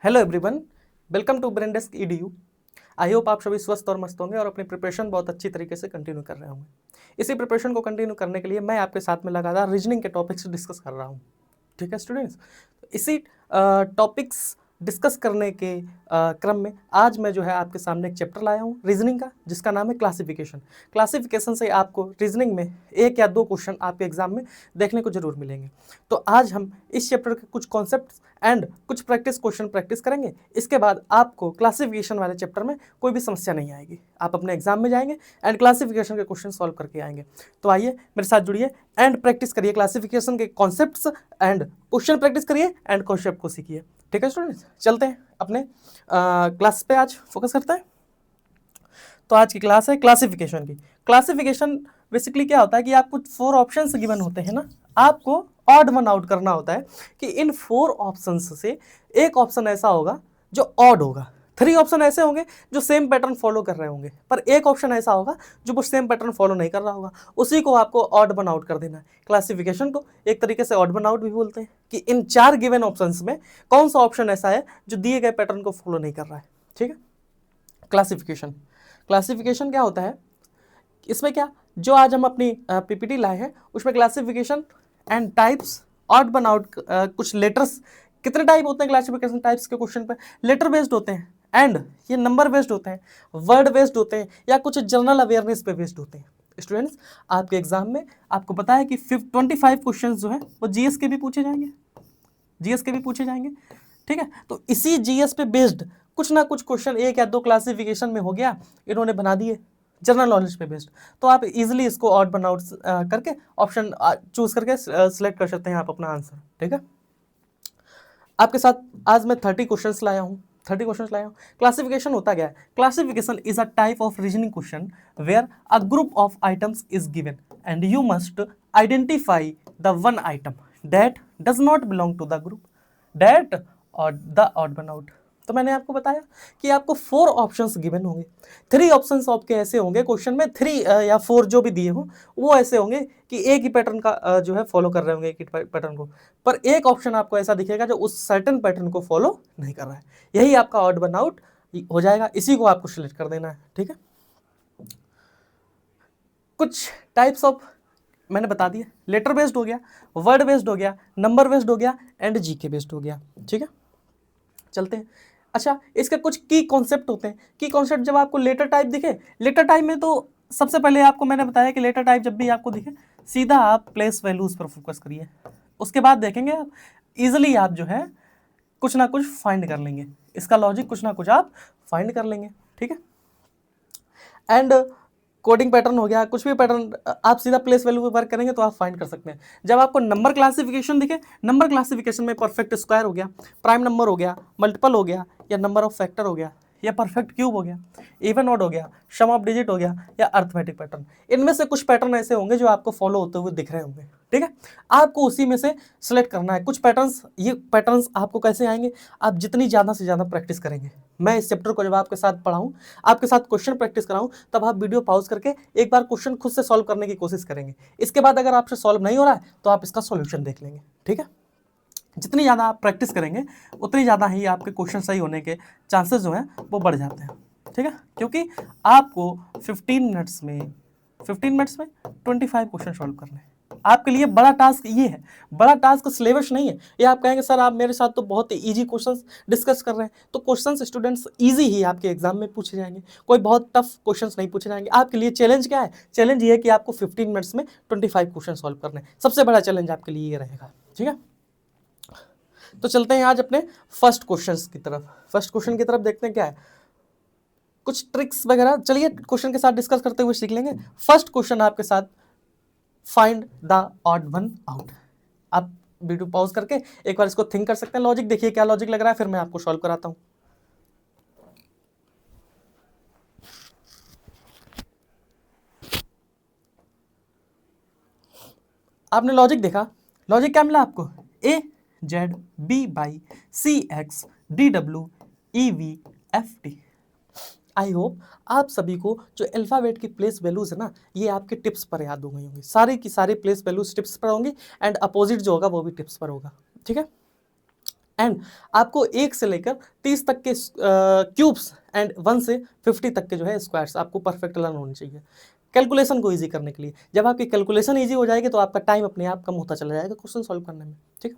Hello everyone, welcome to brain desk EDU। I hope आप सभी स्वस्थ और मस्त होंगे और अपनी प्रिपरेशन बहुत अच्छी तरीके से कंटिन्यू कर रहे होंगे। इसी प्रिपरेशन को कंटिन्यू करने के लिए मैं आपके साथ में लगातार रीजनिंग के टॉपिक्स डिस्कस कर रहा हूँ। ठीक है स्टूडेंट्स, इसी टॉपिक्स डिस्कस करने के क्रम में आज मैं जो है आपके सामने एक चैप्टर लाया हूँ रीजनिंग का, जिसका नाम है क्लासिफिकेशन। क्लासिफिकेशन से आपको रीजनिंग में 1 या 2 क्वेश्चन आपके एग्जाम में देखने को जरूर मिलेंगे। तो आज हम इस चैप्टर के कुछ कॉन्सेप्ट्स एंड कुछ प्रैक्टिस क्वेश्चन प्रैक्टिस करेंगे। इसके बाद आपको क्लासिफिकेशन वाले चैप्टर में कोई भी समस्या नहीं आएगी, आप अपने एग्जाम में जाएंगे एंड क्लासिफिकेशन के क्वेश्चन सॉल्व करके आएंगे। तो आइए मेरे साथ जुड़िए एंड प्रैक्टिस करिए, क्लासिफिकेशन के कॉन्सेप्ट्स एंड क्वेश्चन प्रैक्टिस करिए एंड कॉन्सेप्ट को सीखिए। ठीक है स्टूडेंट्स, चलते हैं अपने क्लास पे, आज फोकस करते हैं। तो आज की क्लास है क्लासिफिकेशन की। क्लासिफिकेशन बेसिकली क्या होता है कि आपको 4 ऑप्शंस गिवन होते हैं ना, आपको ऑड वन आउट करना होता है कि इन 4 ऑप्शंस से एक ऑप्शन ऐसा होगा जो ऑड होगा, 3 ऑप्शन ऐसे होंगे जो सेम पैटर्न फॉलो कर रहे होंगे, पर एक ऑप्शन ऐसा होगा जो वो सेम पैटर्न फॉलो नहीं कर रहा होगा, उसी को आपको ऑड वन आउट कर देना है। क्लासिफिकेशन को एक तरीके से ऑड वन आउट भी बोलते हैं कि इन 4 गिवन ऑप्शंस में कौन सा ऑप्शन ऐसा है जो दिए गए पैटर्न को फॉलो नहीं कर रहा है। ठीक है, क्लासिफिकेशन। क्लासिफिकेशन क्या होता है, इसमें क्या जो आज हम अपनी PPT लाए हैं उसमें classification and types odd one out, कुछ लेटर्स, कितने टाइप होते हैं क्लासिफिकेशन टाइप्स के क्वेश्चन पे, लेटर बेस्ड होते हैं एंड ये नंबर बेस्ड होते हैं, वर्ड बेस्ड होते हैं या कुछ जनरल अवेयरनेस पे बेस्ड होते हैं। स्टूडेंट्स, आपके एग्जाम में आपको पता है कि 25 क्वेश्चन जो है वो GS के भी पूछे जाएंगे, GS के भी पूछे जाएंगे। ठीक है, तो इसी GS पे बेस्ड कुछ ना कुछ क्वेश्चन 1 या 2 क्लासिफिकेशन में हो गया, इन्होंने बना दिए जनरल नॉलेज पे बेस्ड। तो आप इजीली इसको ऑड वन आउट करके ऑप्शन चूज करके सिलेक्ट कर सकते हैं आप अपना आंसर। ठीक है, आपके साथ आज मैं 30 क्वेश्चंस लाया हूँ। क्लासिफिकेशन होता क्या है? Classification is a type of reasoning question where a group of items is given and you must identify the one item that does not belong to the group that or the odd one out. तो मैंने आपको बताया कि आपको 4 options given होंगे, 3 options आपके ऐसे होंगे क्वेश्चन में, 3 या 4 जो भी दिए हो वो ऐसे होंगे कि एक ही पैटर्न का जो है फॉलो कर रहे होंगे, एक ही पैटर्न को, पर एक ऑप्शन आपको ऐसा दिखेगा जो उस सर्टेन पैटर्न को फॉलो नहीं कर रहा है। यही आपका ऑड वन आउट हो जाएगा, इसी को आपको सिलेक्ट कर देना है। ठीक है, कुछ टाइप्स ऑफ मैंने बता दिया, लेटर बेस्ड हो गया, वर्ड बेस्ड हो गया, नंबर बेस्ड हो गया एंड GK बेस्ड हो गया। ठीक है, चलते हैं। अच्छा, इसके कुछ की कॉन्सेप्ट होते हैं। की कॉन्सेप्ट जब आपको लेटर टाइप दिखे, लेटर टाइप में तो सबसे पहले आपको मैंने बताया कि लेटर टाइप जब भी आपको दिखे सीधा आप प्लेस वैल्यूज पर फोकस करिए, उसके बाद देखेंगे आप इजिली आप जो है कुछ ना कुछ फाइंड कर लेंगे, इसका लॉजिक कुछ ना कुछ आप फाइंड कर लेंगे। ठीक है, एंड कोडिंग पैटर्न हो गया, कुछ भी पैटर्न आप सीधा प्लेस वैल्यू पे वर्क करेंगे तो आप फाइंड कर सकते हैं। जब आपको नंबर क्लासिफिकेशन दिखे, नंबर क्लासिफिकेशन में परफेक्ट स्क्वायर हो गया, प्राइम नंबर हो गया, मल्टीपल हो गया या नंबर ऑफ फैक्टर हो गया या परफेक्ट क्यूब हो गया, इवन ऑड हो गया, सम ऑफ डिजिट हो गया या अर्थमेटिक पैटर्न, इनमें से कुछ पैटर्न ऐसे होंगे जो आपको फॉलो होते हुए दिख रहे होंगे। ठीक है, आपको उसी में से सिलेक्ट करना है कुछ पैटर्न्स। ये पैटर्न्स आपको कैसे आएंगे? आप जितनी ज़्यादा से ज़्यादा प्रैक्टिस करेंगे, मैं इस चैप्टर को जब आपके साथ पढ़ाऊँ, आपके साथ क्वेश्चन प्रैक्टिस कराऊँ, तब आप वीडियो पॉज करके एक बार क्वेश्चन खुद से सॉल्व करने की कोशिश करेंगे। इसके बाद अगर आपसे सॉल्व नहीं हो रहा है तो आप इसका सॉल्यूशन देख लेंगे। ठीक है, जितनी ज़्यादा आप प्रैक्टिस करेंगे उतनी ज़्यादा ही आपके क्वेश्चन सही होने के चांसेस जो हैं वो बढ़ जाते हैं। ठीक है, क्योंकि आपको 15 मिनट्स में 25 क्वेश्चन सॉल्व करने हैं। आपके लिए बड़ा टास्क ये है, बड़ा टास्क सिलेबस नहीं है। ये आप कहेंगे सर आप मेरे साथ तो बहुत ही ईजी क्वेश्चंस डिस्कस कर रहे हैं, तो क्वेश्चंस स्टूडेंट्स ईजी ही आपके एग्जाम में पूछे जाएंगे, कोई बहुत टफ क्वेश्चंस नहीं पूछे जाएंगे। आपके लिए चैलेंज क्या है? चैलेंज ये है कि आपको 15 मिनट्स में 25 क्वेश्चन सॉल्व करने हैं, सबसे बड़ा चैलेंज आपके लिए ये रहेगा। ठीक है, तो चलते हैं आज अपने फर्स्ट क्वेश्चन की तरफ। फर्स्ट क्वेश्चन की तरफ देखते हैं क्या है, कुछ ट्रिक्स वगैरह चलिए क्वेश्चन के साथ डिस्कस करते हुए सीख लेंगे। फर्स्ट क्वेश्चन आपके साथ, find the odd one out. आप वीडियो पॉज करके एक बार इसको थिंक कर सकते हैं, लॉजिक देखिए क्या लॉजिक लग रहा है, फिर मैं आपको सॉल्व कराता हूं। आपने लॉजिक देखा, लॉजिक क्या मिला आपको? AZB/CX/DW/EV/FT। आई होप आप सभी को जो अल्फाबेट की प्लेस वैल्यूज है ना, ये आपके टिप्स पर याद हो गई होंगी, सारी की सारी प्लेस वैल्यूज टिप्स पर होंगी एंड अपोजिट जो होगा वो भी टिप्स पर होगा। ठीक है, एंड आपको 1 से लेकर 30 तक के क्यूब्स एंड 1 से 50 तक के जो है स्क्वायर्स आपको परफेक्ट लर्न होनी चाहिए कैलकुलेशन को इजी करने के लिए। जब आपकी कैलकुलेशन इजी हो जाएगी तो आपका टाइम अपने आप कम होता चला जाएगा क्वेश्चन सॉल्व करने में। ठीक,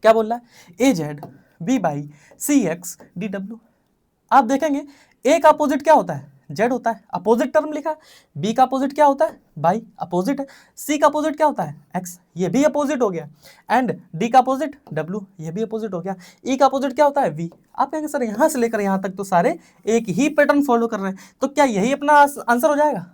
क्या बोल रहा है, A Z B Y C X D W. आप देखेंगे ए का अपोजिट क्या होता है, जेड होता है, अपोजिट टर्म लिखा। बी का अपोजिट क्या होता है, बाई, अपोजिट है। सी का अपोजिट क्या होता है, एक्स, ये भी अपोजिट हो गया। एंड डी का अपोजिट डब्ल्यू, ये भी अपोजिट हो गया। ई का अपोजिट क्या होता है, वी। आप कहेंगे सर यहाँ से लेकर यहाँ तक तो सारे एक ही पैटर्न फॉलो कर रहे हैं, तो क्या यही अपना आंसर हो जाएगा?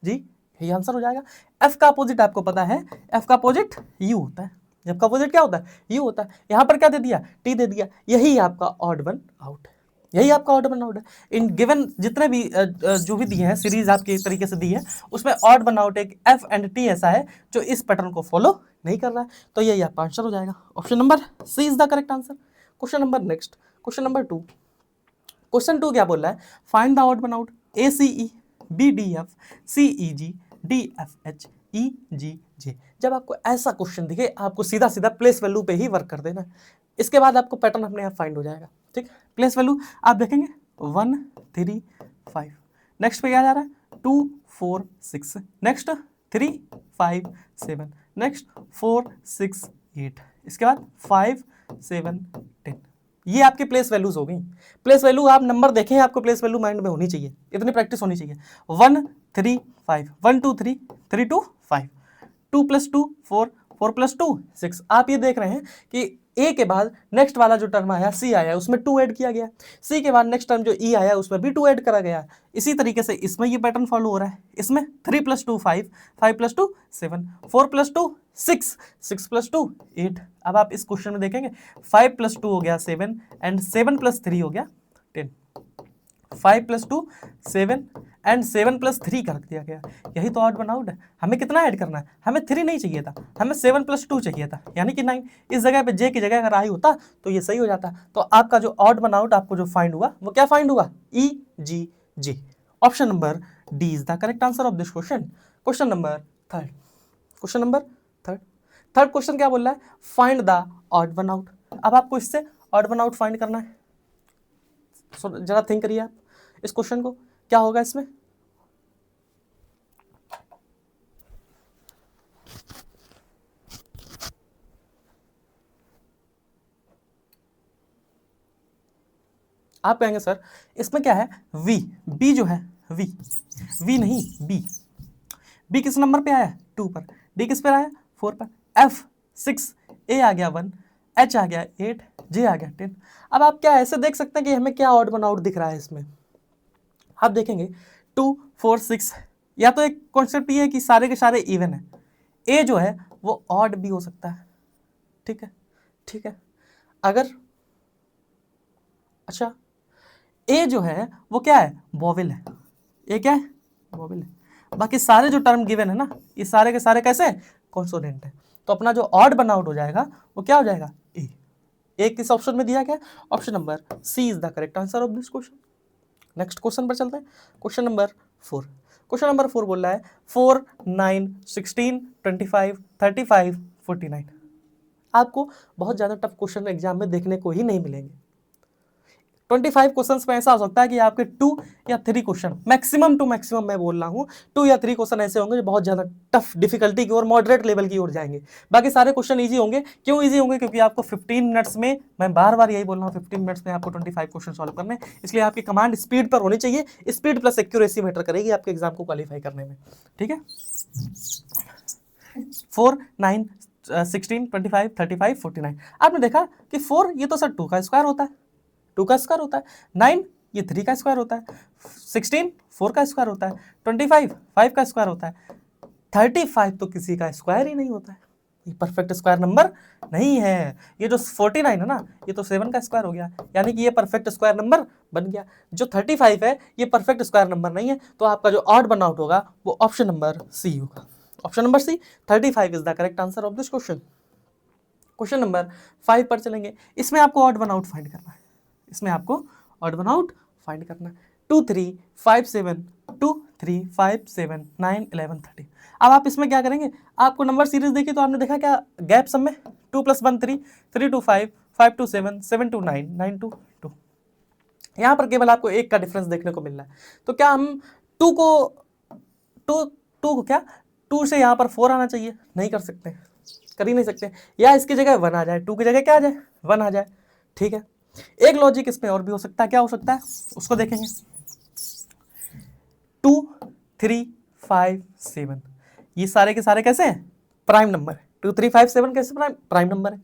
जी यही आंसर हो जाएगा। एफ का अपोजिट आपको पता है, एफ का अपोजिट यू होता है। एफ का अपोजिट क्या होता है, यू होता है। यहाँ पर क्या दे दिया, टी दे दिया। यही आपका ऑड वन आउट है, यही आपका ऑड वन आउट है। इन गिवन जितने भी जो भी दिए हैं सीरीज आपके तरीके से दी है, उसमें ऑड वन आउट एक एफ एंड टी ऐसा है जो इस पैटर्न को फॉलो नहीं कर रहा है, तो यही आपका आंसर हो जाएगा। Option number C is the correct answer. Question number next, question number 2। Question 2 क्या बोल रहा है, find the odd one out A C E B D F C E G D F H E G J. जब आपको ऐसा question दिखे आपको सीधा सीधा प्लेस वैल्यू पे ही वर्क कर देना, इसके बाद आपको पैटर्न अपने आप फाइंड हो जाएगा। ठीक, प्लेस वैल्यू आप देखेंगे 1 3 5, नेक्स्ट पे क्या जा रहा है 2 4 6, नेक्स्ट 3 5 7, नेक्स्ट 4 6 8, इसके बाद 5 7 10। ये आपकी प्लेस वैल्यूज हो गई। प्लेस वैल्यू आप नंबर देखें, आपको प्लेस वैल्यू माइंड में होनी चाहिए, इतनी प्रैक्टिस होनी चाहिए। 1 3 5, 1 2 3, 3 2 5, 2 + 2 4, 4 + 2 6। आप ये देख रहे हैं कि ए के बाद नेक्स्ट वाला जो टर्म आया सी आया उसमें 2 ऐड किया गया, सी के बाद नेक्स्ट टर्म जो ई आया उसमें भी 2 ऐड करा गया। इसी तरीके से इसमें ये पैटर्न फॉलो हो रहा है। इसमें 3 + 2 5, 5 + 2 7, 4 + 2 6, 6 + 2 8। अब आप इस क्वेश्चन में देखेंगे 5 + 2 हो गया 7 एंड 7 + 3 हो गया 10। 5 + 2 7 एंड 7 + 3 कर दिया गया। यही तो ऑड वन आउट है। हमें कितना ऐड करना है, हमें 3 नहीं चाहिए था, हमें 7 + 2 चाहिए था, यानी कि 9। इस जगह पे जे की जगह अगर आई होता तो ये सही हो जाता। तो आपका जो ऑड वन आउट आपको जो फाइंड हुआ वो क्या फाइंड हुआ, E G J. Option number D is the correct answer of this question. Question number 3, question number 3। Third question क्या बोल रहा है, find the odd one out. अब आपको इससे ऑड वन आउट फाइंड करना है। जरा थिंक करिए आप इस क्वेश्चन को, क्या होगा इसमें। आप कहेंगे सर इसमें क्या है, वी, बी जो है वी नहीं बी। बी किस नंबर पे आया, 2 पर। डी किस पर आया, 4 पर। एफ 6, ए आ गया 1, एच आ गया 8, जे आ गया 10। अब आप क्या ऐसे देख सकते हैं कि हमें क्या ऑड वन आउट दिख रहा है इसमें। आप देखेंगे 2 4 6, या तो एक कॉन्सेप्ट ये है कि सारे के सारे इवन है। ए जो है वो ऑड भी हो सकता है। ठीक है, ठीक है। अगर अच्छा ए जो है वो क्या है, वोवेल है। ए क्या है, वोवेल है। बाकी सारे जो टर्म गिवन है ना, ये सारे के सारे कैसे हैं, कॉन्सोनेंट है। तो अपना जो ऑड वन आउट हो जाएगा वो क्या हो जाएगा, ए। ए किस ऑप्शन में दिया गया, option number C is the correct answer of this question. Next question पर चलते हैं, क्वेश्चन नंबर 4। क्वेश्चन नंबर 4 बोल रहा है 4 9 16 25 35 49। आपको बहुत ज़्यादा टफ क्वेश्चन एग्जाम में देखने को ही नहीं मिलेंगे। 25 क्वेश्चंस में ऐसा हो सकता है कि आपके 2 या 3 क्वेश्चन, मैक्सिमम टू मैक्सिमम मैं बोल रहा हूँ 2 या 3 क्वेश्चन ऐसे होंगे जो बहुत ज़्यादा टफ डिफिकल्टी की ओर, मॉडरेट लेवल की ओर जाएंगे। बाकी सारे क्वेश्चन इजी होंगे। क्यों इजी होंगे, क्योंकि आपको 15 मिनट्स में, मैं बार बार यही बोल रहा हूँ, 15 मिनट्स में आपको 25 क्वेश्चन सॉल्व करने, इसलिए आपकी कमांड स्पीड पर होनी चाहिए। स्पीड प्लस एक्यूरेसी मैटर करेगी आपके एग्जाम को क्वालिफाई करने में। ठीक है, 4 9 16 25 35 49। आपने देखा कि 4 ये तो सर 2 का स्क्वायर होता है, 2 का स्क्वायर होता है। 9 ये 3 का स्क्वायर होता है। 16 4 का स्क्वायर होता है। 25 5 का स्क्वायर होता है। 35 तो किसी का स्क्वायर ही नहीं होता है, ये परफेक्ट स्क्वायर नंबर नहीं है। ये जो 49 है ना, ये तो 7 का स्क्वायर हो गया, यानी कि ये परफेक्ट स्क्वायर नंबर बन गया। जो 35 है ये परफेक्ट स्क्वायर नंबर नहीं है, तो आपका जो ऑड वन आउट होगा वो ऑप्शन नंबर सी होगा। Option number c, 35 is the correct answer of this question. Question number 5 पर चलेंगे। इसमें आपको ऑड वन आउट फाइंड करना है, इसमें आपको ऑड वन आउट फाइंड करना है। 2 3 5 7 2 3 5 7 9 11 30। अब आप इसमें क्या करेंगे, आपको नंबर सीरीज देखिए तो आपने देखा क्या गैप सब में 2 + 1 3, 3 2 5 5 to 7, 7 to 9, 9 to 2। यहाँ पर केवल आपको एक का डिफरेंस देखने को मिल रहा है। तो क्या हम 2 को टू को क्या 2 से यहाँ पर 4 आना चाहिए? नहीं कर सकते, कर ही नहीं सकते। या इसकी जगह 1 आ जाए, 2 की जगह क्या आ जाए? 1 आ जाए। ठीक है, एक लॉजिक इसमें और भी हो सकता है। क्या हो सकता है उसको देखेंगे। 2, 3, 5, 7 ये सारे के सारे कैसे हैं? प्राइम नंबर है। 2, 3, 5, 7 कैसे प्राइम नंबर है।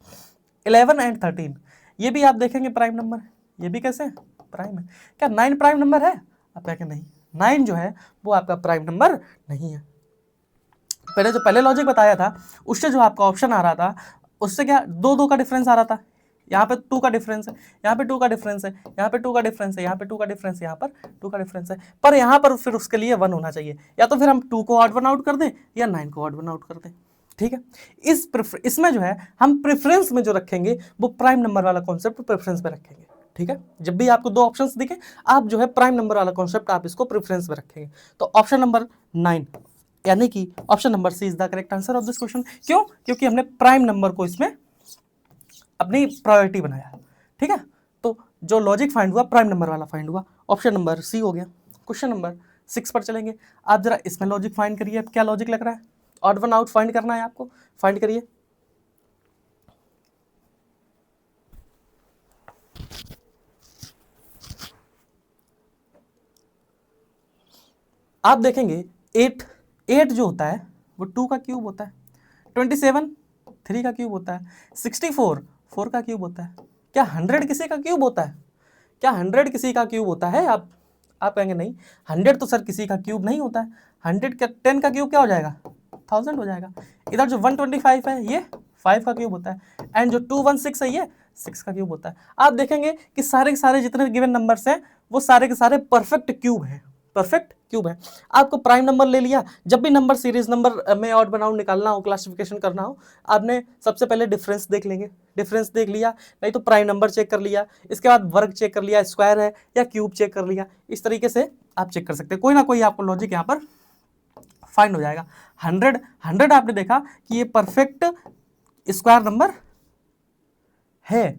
11 एंड 13 ये भी आप देखेंगे प्राइम नंबर है। ये भी कैसे प्राइम है। क्या 9 प्राइम नंबर है? आप कहेंगे नहीं, 9 जो है वो आपका प्राइम नंबर नहीं है। पहले जो पहले लॉजिक बताया था उससे जो आपका ऑप्शन आ रहा था उससे क्या 2 का डिफरेंस आ रहा था। यहाँ पे 2 का डिफरेंस है, यहाँ पे 2 का डिफरेंस है, यहाँ पे 2 का डिफरेंस है, यहाँ पे 2 का डिफरेंस है, यहाँ पर 2 का डिफरेंस है। पर यहाँ पर फिर उसके लिए 1 होना चाहिए। या तो फिर हम 2 को ऑड वन आउट कर दें या 9 को ऑड वन आउट कर दें। ठीक है, इसमें जो है हम प्रेफरेंस में जो रखेंगे वो प्राइम नंबर वाला कॉन्सेप्ट प्रेफरेंस में रखेंगे। ठीक है, जब भी आपको 2 ऑप्शंस दिखे आप जो है प्राइम नंबर वाला कॉन्सेप्ट आप इसको प्रेफरेंस में रखेंगे। तो ऑप्शन नंबर 9 यानी कि option number C is the correct answer of this question. क्यों? क्योंकि हमने प्राइम नंबर को इसमें अपनी प्रायोरिटी बनाया। ठीक है, तो जो लॉजिक फाइंड हुआ प्राइम नंबर वाला फाइंड हुआ। ऑप्शन नंबर सी हो गया। क्वेश्चन नंबर 6 पर चलेंगे। आप जरा इसमें लॉजिक फाइंड करिए। क्या लॉजिक लग रहा है? ऑड वन आउट फाइंड करना है आपको, फाइंड करिए। आप देखेंगे 8 जो होता है वो 2 का क्यूब होता है। 27 3 का क्यूब होता है। 64 4 का क्यूब होता है। क्या 100 किसी का क्यूब होता है? क्या 100 किसी का क्यूब होता है? आप कहेंगे नहीं, 100 तो सर किसी का क्यूब नहीं होता है। 100 का 10 का क्यूब क्या हो जाएगा? 1000 हो जाएगा। इधर जो 125 है ये 5 का क्यूब होता है। एंड जो 216 है ये 6 का क्यूब होता है। आप देखेंगे कि सारे के सारे जितने गिवन नंबर्स हैं वो सारे के सारे परफेक्ट क्यूब हैं, परफेक्ट क्यूब है। आपको प्राइम नंबर ले लिया। जब भी नंबर सीरीज नंबर में ऑड वन आउट निकालना हो, क्लासिफिकेशन करना हो, आपने सबसे पहले डिफरेंस देख लेंगे। डिफरेंस देख लिया, नहीं तो प्राइम नंबर चेक कर लिया, इसके बाद वर्ग चेक कर लिया, स्क्वायर है या क्यूब चेक कर लिया। इस तरीके से आप चेक कर सकते हैं। कोई ना कोई आपको लॉजिक यहाँ पर फाइंड हो जाएगा। 100 आपने देखा कि ये परफेक्ट स्क्वायर नंबर है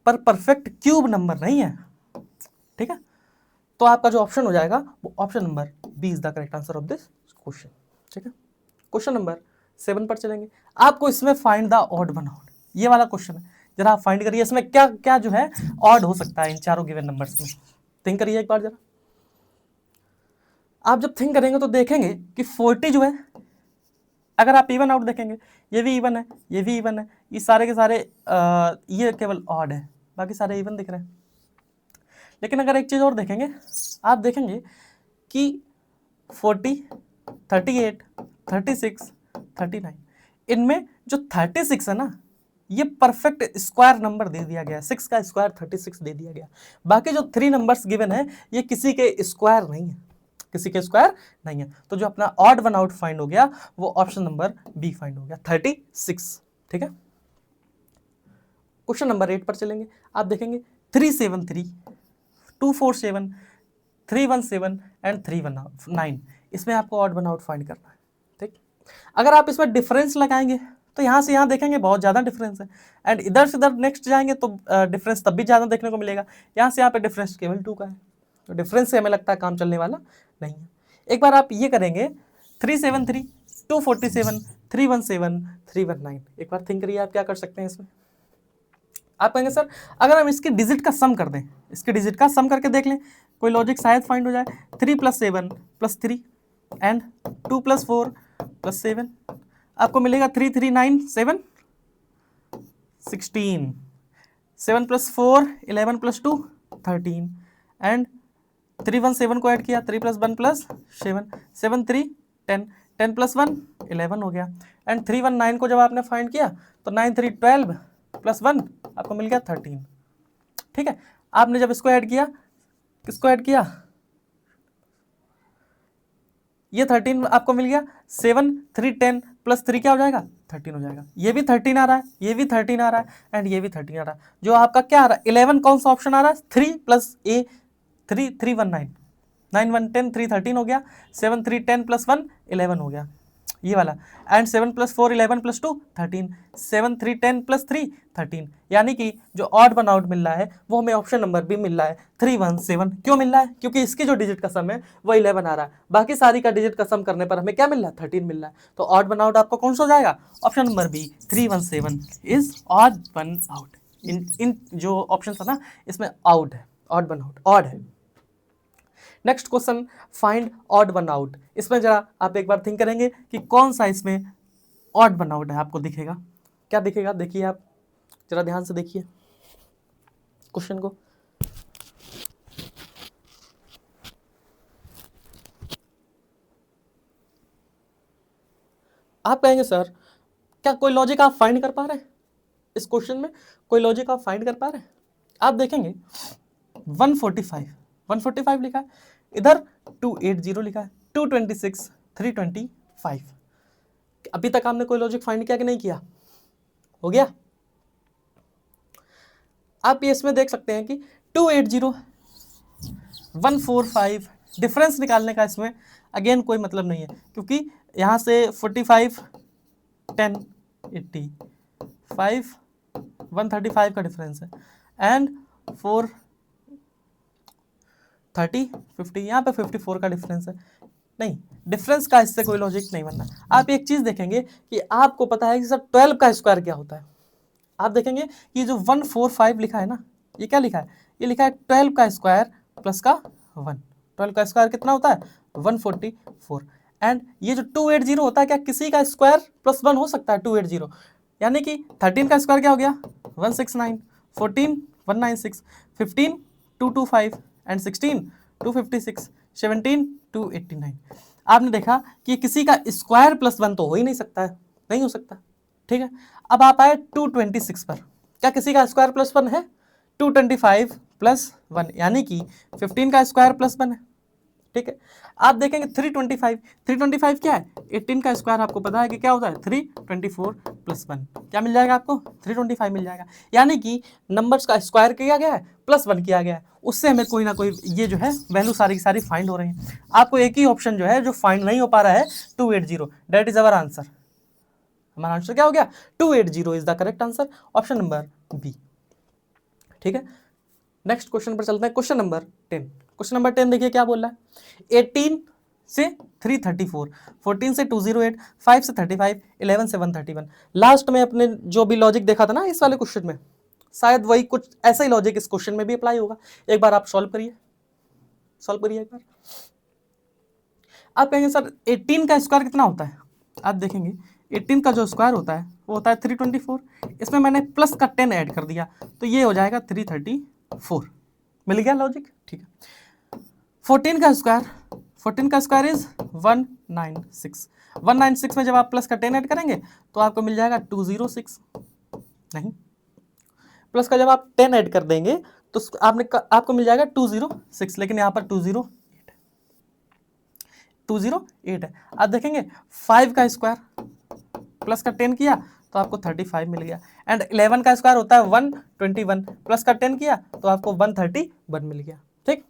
पर परफेक्ट क्यूब नंबर नहीं है। ठीक है, तो आपका जो ऑप्शन हो जाएगा वो option number b is the correct answer of this question. ठीक है, क्वेश्चन नंबर 7 पर चलेंगे। आपको इसमें find the odd one out, ये वाला क्वेश्चन है। जरा आप फाइंड करिए इसमें क्या क्या जो है ऑड हो सकता है इन चारों गिवन नंबर्स में। थिंक करिए एक बार जरा। आप जब थिंक करेंगे तो देखेंगे कि 40 जो है, अगर आप इवन आउट देखेंगे ये भी इवन है, ये भी इवन है, ये सारे के सारे ये केवल ऑड है, बाकी सारे इवन दिख रहे हैं। लेकिन अगर एक चीज़ और देखेंगे, आप देखेंगे कि 40, 38, 36, 39 इनमें जो 36 है ना ये परफेक्ट स्क्वायर नंबर दे दिया गया। 6 का स्क्वायर 36 दे दिया गया। बाकी जो 3 नंबर्स गिवन है ये किसी के स्क्वायर नहीं है, किसी के स्क्वायर नहीं है। तो जो अपना ऑड वन आउट फाइंड हो गया वो ऑप्शन नंबर बी फाइंड हो गया, 36। ठीक है, क्वेश्चन नंबर 8 पर चलेंगे। आप देखेंगे 373, 247, 317 एंड 319 इसमें आपको ऑड वन आउट फाइंड करना है। ठीक, अगर आप इसमें डिफरेंस लगाएंगे तो यहाँ से यहाँ देखेंगे बहुत ज़्यादा डिफरेंस है। एंड इधर से इधर नेक्स्ट जाएंगे तो डिफरेंस तब भी ज़्यादा देखने को मिलेगा। यहाँ से यहाँ पे डिफरेंस केवल 2 का है, तो डिफरेंस से हमें लगता है काम चलने वाला नहीं है। एक बार आप ये करेंगे 373, 247, 317, 319। एक बार थिंक करिए आप क्या कर सकते हैं इसमें। आप कहेंगे सर अगर हम इसकी डिजिट का सम कर दें, इसके डिजिट का सम करके देख लें, कोई लॉजिक शायद फाइंड हो जाए। 3 + 7 + 3 एंड 2 + 4 + 7 आपको मिलेगा 3, 3, 9, 7, 16, 7 + 4 11 + 2 13 एंड 3 1 7 को ऐड किया, 3 + 1 + 7, 7 3 10, 10 + 1 11 हो गया। एंड 3 1 9 को जब आपने फाइंड किया तो 9 3 12 + 1 आपको मिल गया 13। ठीक है, आपने जब इसको ऐड किया, किसको ऐड किया, ये 13 आपको मिल गया। 7 3 10 + 3 क्या हो जाएगा 13 हो जाएगा। ये भी 13 आ रहा है, ये भी 13 आ रहा है एंड ये भी 13 आ रहा है। जो आपका क्या आ रहा है 11 कौन सा ऑप्शन आ रहा है 3 + a 3 3 1 9 9 1 10 3 13 हो गया। 7 3 10 + 1 11 हो गया। ये वाला, एंड 7 + 4 11 + 2 13, 7 3 10 + 3 13, यानी कि जो ऑड वन आउट मिल रहा है वो हमें ऑप्शन नंबर बी मिल रहा है 317। क्यों मिल रहा है? क्योंकि इसकी जो डिजिट का सम है वो 11 आ रहा है, बाकी सारी का डिजिट का सम करने पर हमें क्या मिल रहा है? 13 मिल रहा है। तो ऑड वन आउट आपको कौन सा हो जाएगा? Option number B 317 is odd one out. इन जो ऑप्शन था ना इसमें आउट है, ऑड वन आउट, ऑड है। Next question, find odd one out. इसमें जरा आप एक बार थिंक करेंगे कि कौन सा इसमें ऑड वन आउट है। आपको दिखेगा, क्या दिखेगा? देखिए आप जरा ध्यान से देखिए क्वेश्चन को। आप कहेंगे सर क्या कोई लॉजिक आप फाइंड कर पा रहे हैं इस क्वेश्चन में? कोई लॉजिक आप फाइंड कर पा रहे हैं? आप देखेंगे 145 लिखा है, इधर 280 लिखा है, 226 325। अभी तक आपने कोई लॉजिक फाइंड किया कि नहीं किया? हो गया? आप ये इसमें देख सकते हैं कि 280 145 डिफरेंस निकालने का इसमें अगेन कोई मतलब नहीं है, क्योंकि यहाँ से 45 10 80 5 135 का डिफरेंस है, एंड 4 30 50, यहाँ पे 54 का डिफरेंस है। नहीं, डिफरेंस का इससे कोई लॉजिक नहीं बनना। आप एक चीज देखेंगे कि आपको पता है कि सर 12 का स्क्वायर क्या होता है। आप देखेंगे कि जो 145 लिखा है ना, ये क्या लिखा है? ये लिखा है 12 का स्क्वायर प्लस का 1। 12 का स्क्वायर कितना होता है? 144। एंड ये जो 280 होता है, क्या किसी का स्क्वायर प्लस 1 हो सकता है? 280, यानी कि 13 का स्क्वायर क्या हो गया? 169, 14 196, 15 225, एंड 16 256, 17 289। आपने देखा कि किसी का स्क्वायर प्लस 1 तो हो ही नहीं सकता है, नहीं हो सकता। ठीक है, अब आप आए 226 पर, क्या किसी का स्क्वायर प्लस 1 है? 225 + 1, यानी कि 15 का स्क्वायर प्लस 1 है। ठीक है, आप देखेंगे 325 क्या है? 18 का स्क्वायर आपको पता है कि क्या होता है? 324 + 1, क्या मिल जाएगा आपको? 325 मिल जाएगा। यानी कि नंबर्स का स्क्वायर किया गया है, +1 किया गया है, उससे हमें कोई ना कोई ये जो है वैल्यू सारी की सारी फाइंड हो रही है। आपको एक ही ऑप्शन जो है जो फाइंड नहीं हो पा रहा है 280, दैट इज अवर आंसर। हमारा आंसर क्या हो गया? 280 is the correct answer, option number b. ठीक है, नेक्स्ट क्वेश्चन पर चलते हैं। Question number 10। क्वेश्चन नंबर 10 देखिए क्या बोल रहा है। 18 से 334, 14 से 208, 5 से 35, 11 से 131। लास्ट में अपने जो भी लॉजिक देखा था ना इस वाले क्वेश्चन में, शायद वही कुछ ऐसा ही लॉजिक इस क्वेश्चन में भी अप्लाई होगा। एक बार आप सॉल्व करिए, एक बार। आप कहेंगे सर 18 का स्क्वायर कितना होता है? आप देखेंगे 18 का जो स्क्वायर होता है वो होता है 324। इसमें मैंने प्लस का 10 ऐड कर दिया तो ये हो जाएगा 334। मिल गया लॉजिक? ठीक है। 14 का स्क्वायर इज 196। 196 में जब आप प्लस का 10 ऐड करेंगे तो आपको मिल जाएगा 206। नहीं, प्लस का जब आप 10 ऐड कर देंगे तो आपको मिल जाएगा 206, लेकिन यहाँ पर 208 है। आप देखेंगे 5 का स्क्वायर प्लस का 10 किया तो आपको 35 मिल गया, एंड 11 का स्क्वायर होता है 121, प्लस का 10 किया तो आपको 131 मिल गया। ठीक,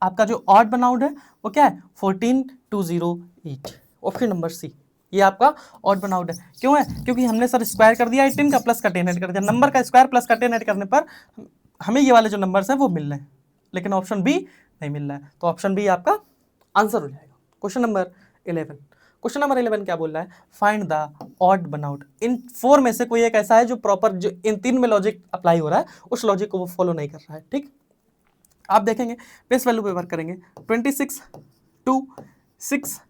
आपका जो ऑड वन आउट है वो क्या है? 14208, ऑप्शन नंबर सी, ये आपका ऑड वन आउट है। क्यों है? क्योंकि हमने सर स्क्वायर कर दिया 18 का, प्लस का 10 ऐड कर दिया। नंबर का स्क्वायर प्लस का 10 ऐड करने पर हमें ये वाले जो नंबर्स हैं वो मिल रहे हैं, लेकिन ऑप्शन बी नहीं मिल रहा है, तो ऑप्शन बी आपका आंसर हो जाएगा। Question number 11। क्वेश्चन नंबर 11 क्या बोल रहा है? Find the odd one out. इन 4 में से कोई एक ऐसा है जो प्रॉपर, जो इन 3 में लॉजिक अप्लाई हो रहा है उस लॉजिक को वो फॉलो नहीं कर रहा है। ठीक, आप देखेंगे बेस वैल्यू पे वर्क करेंगे। 26 2 6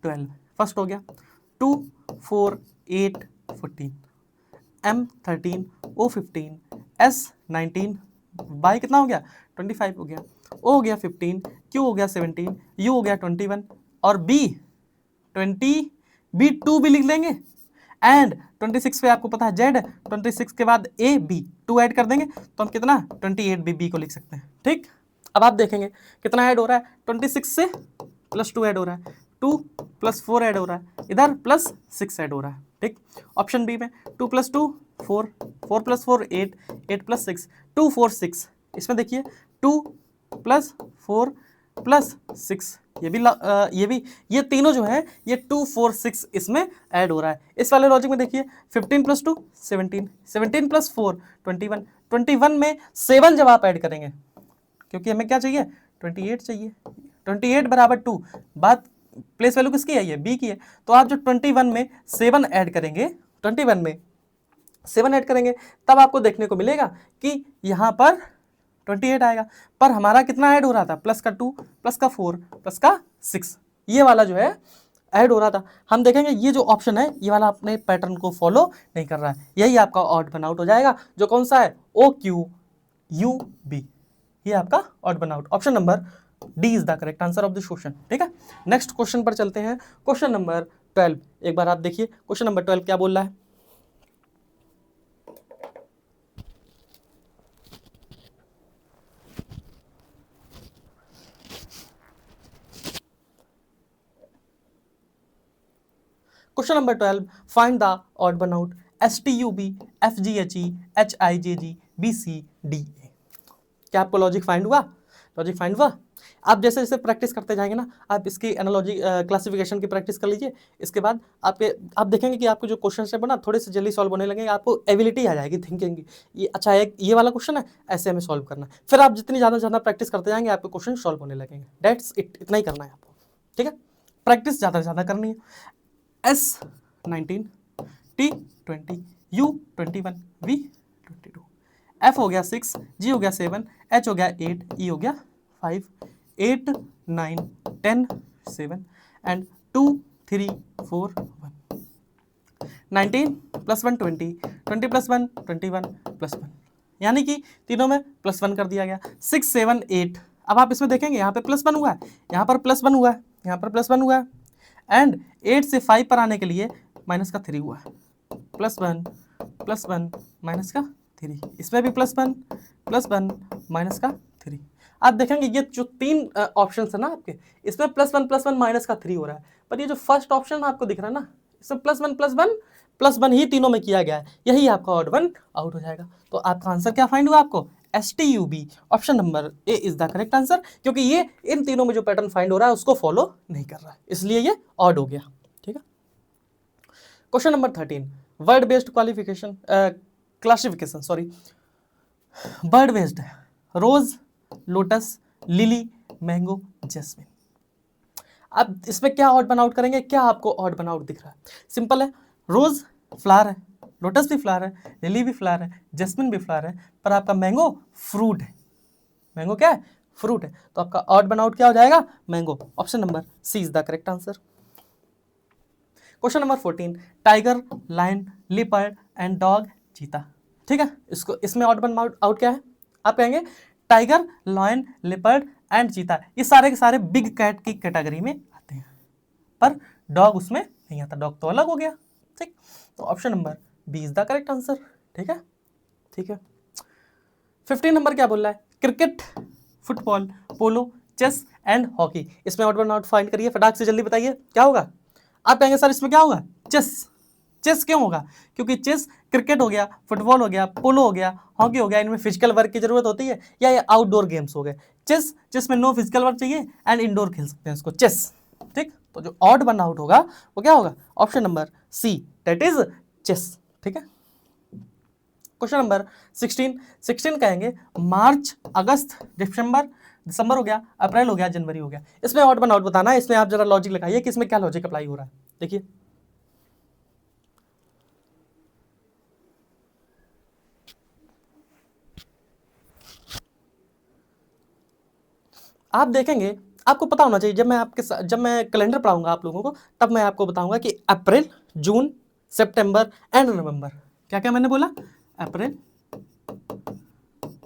12, फर्स्ट हो गया। 2 4 8 14, M 13 O 15, S 19, बाई कितना हो गया? 25 हो गया, O हो गया 15, Q हो गया 17, U हो गया 21, और B 20, B2 भी लिख लेंगे, एंड 26 पे आपको पता है Z, 26 के बाद A B 2 ऐड कर देंगे तो हम कितना 28 B को लिख सकते हैं। ठीक, अब आप देखेंगे कितना ऐड हो रहा है? 26 से +2 ऐड हो रहा है, 2 + 4 ऐड हो रहा है, इधर +6 ऐड हो रहा है। ठीक, ऑप्शन बी में 2 + 2 4, 4 + 4 8, 8 + 6 2 4 6। इसमें देखिए 2 + 4 + 6 ये तीनों जो है ये 2 4 6 इसमें ऐड हो रहा है। इस वाले लॉजिक में देखिए 15 + 2 17, 17 + 4 21, 21 में 7 जब आप ऐड करेंगे, क्योंकि हमें क्या चाहिए 28 चाहिए, 28 बराबर 2, बात प्लेस वैल्यू किसकी है, ये बी की है। तो आप जो 21 में 7 ऐड करेंगे, 21 में 7 ऐड करेंगे, तब आपको देखने को मिलेगा कि यहाँ पर 28 आएगा, पर हमारा कितना ऐड हो रहा था, प्लस का 2 प्लस का 4 प्लस का 6, ये वाला जो है ऐड हो रहा था। हम देखेंगे ये जो ऑप्शन है ये वाला अपने पैटर्न को फॉलो नहीं कर रहा है, यही आपका ऑड वन आउट हो जाएगा, जो कौन सा है OQUB, ये आपका odd one out. Option number D is the correct answer of this question. ठीक है, नेक्स्ट क्वेश्चन पर चलते हैं। क्वेश्चन नंबर 12, एक बार आप देखिए क्वेश्चन नंबर 12 क्या बोल रहा है। Question number 12, find the odd one out STUB FGHE HIJG BCDA। क्या आपको लॉजिक फाइंड हुआ, लॉजिक फाइंड हुआ? आप जैसे जैसे प्रैक्टिस करते जाएंगे ना, आप इसकी एनालॉजी क्लासिफिकेशन की प्रैक्टिस कर लीजिए, इसके बाद आप देखेंगे कि आपके जो क्वेश्चन है ना थोड़े से जल्दी सॉल्व होने लगेंगे, आपको एबिलिटी आ जाएगी थिंकिंग की, ये अच्छा है ये वाला क्वेश्चन है ऐसे हमें सॉल्व करना है। फिर आप जितनी ज़्यादा प्रैक्टिस करते जाएंगे आपके क्वेश्चन सॉल्व होने लगेंगे। डेट्स इट, इतना ही करना है आपको। ठीक है, प्रैक्टिस ज़्यादा से ज़्यादा करनी है। S19 T20 U21 V22, F हो गया 6, G हो गया 7, H हो गया 8, E हो गया 5, 8 9 10 7 एंड 2 3 4 1, 19 + 1 20, 20 + 1 21 + 1, यानी कि तीनों में +1 कर दिया गया। 6 7 8, अब आप इसमें देखेंगे यहाँ पे +1 हुआ है, यहाँ पर +1 हुआ है, यहाँ पर +1 हुआ है, एंड 8 से 5 पर आने के लिए -3 हुआ है, +1 -3, इसमें भी +1 -3। आप देखेंगे ये जो 3 ऑप्शन है ना आपके, इसमें +1 -3 हो रहा है, पर ये जो फर्स्ट ऑप्शन आपको दिख रहा है ना, इसमें +1 ही तीनों में किया गया है, यही आपका ऑड वन आउट हो जाएगा। तो आपका आंसर क्या फाइंड हुआ आपको, STUB, option number A is the correct answer, क्योंकि ये इन तीनों में जो पैटर्न फाइंड हो रहा है उसको फॉलो नहीं कर रहा है, इसलिए ये ऑड हो गया। ठीक है, question number 13, word based classification, sorry, bird based है, रोज, लोटस, लिली, मैंगो, जैस्मिन। अब इसमें क्या ऑड वन आउट करेंगे, क्या आपको ऑड वन आउट दिख रहा है? सिंपल है, रोज फ्लावर है, लोटस भी फ्लावर है, लिली भी फ्लावर है, जैस्मिन भी फ्लावर है, पर आपका मैंगो फ्रूट है। मैंगो क्या है, फ्रूट है, तो आपका ऑड वन आउट क्या हो जाएगा, mango. Option number C is the correct answer. Question number 14, tiger, lion, leopard and dog, cheetah. ठीक है, इसमें ऑड वन आउट क्या है, आप कहेंगे टाइगर, लायन, लिपर्ड एंड चीता, ये सारे के सारे बिग कैट की कैटेगरी में आते हैं, पर डॉग उसमें नहीं आता, डॉग तो अलग हो गया। ठीक, तो option number b is the correct answer. ठीक है, ठीक है। 15 नंबर क्या बोल रहा है, cricket, football, polo, chess and hockey. इसमें ऑड वन आउट फाइंड करिए, फटाक से जल्दी बताइए क्या होगा। आप कहेंगे सर इसमें क्या होगा, चेस। चेस क्यों होगा, क्योंकि चेस क्रिकेट हो गया, फुटबॉल हो गया, पोलो हो गया, हॉकी हो गया, इनमें फिजिकल वर्क की जरूरत होती है, या ये आउटडोर गेम्स हो गए। चेस में नो फिजिकल वर्क चाहिए एंड इंडोर खेल सकते हैं इसको, चेस। ठीक, तो जो ऑड वन आउट होगा वो क्या होगा, option number c, that is chess. ठीक है, क्वेश्चन नंबर 16 कहेंगे मार्च, अगस्त, दिसंबर हो गया, अप्रैल हो गया, जनवरी हो गया। इसमें ऑड वन आउट बताना है, इसमें आप जरा लॉजिक लगाइए कि इसमें क्या लॉजिक अप्लाई हो रहा है। देखिए, आप देखेंगे, आपको पता होना चाहिए, जब मैं कैलेंडर पढ़ाऊंगा आप लोगों को, तब मैं आपको बताऊंगा कि अप्रैल, जून, सितंबर एंड नवंबर, क्या क्या मैंने बोला, अप्रैल,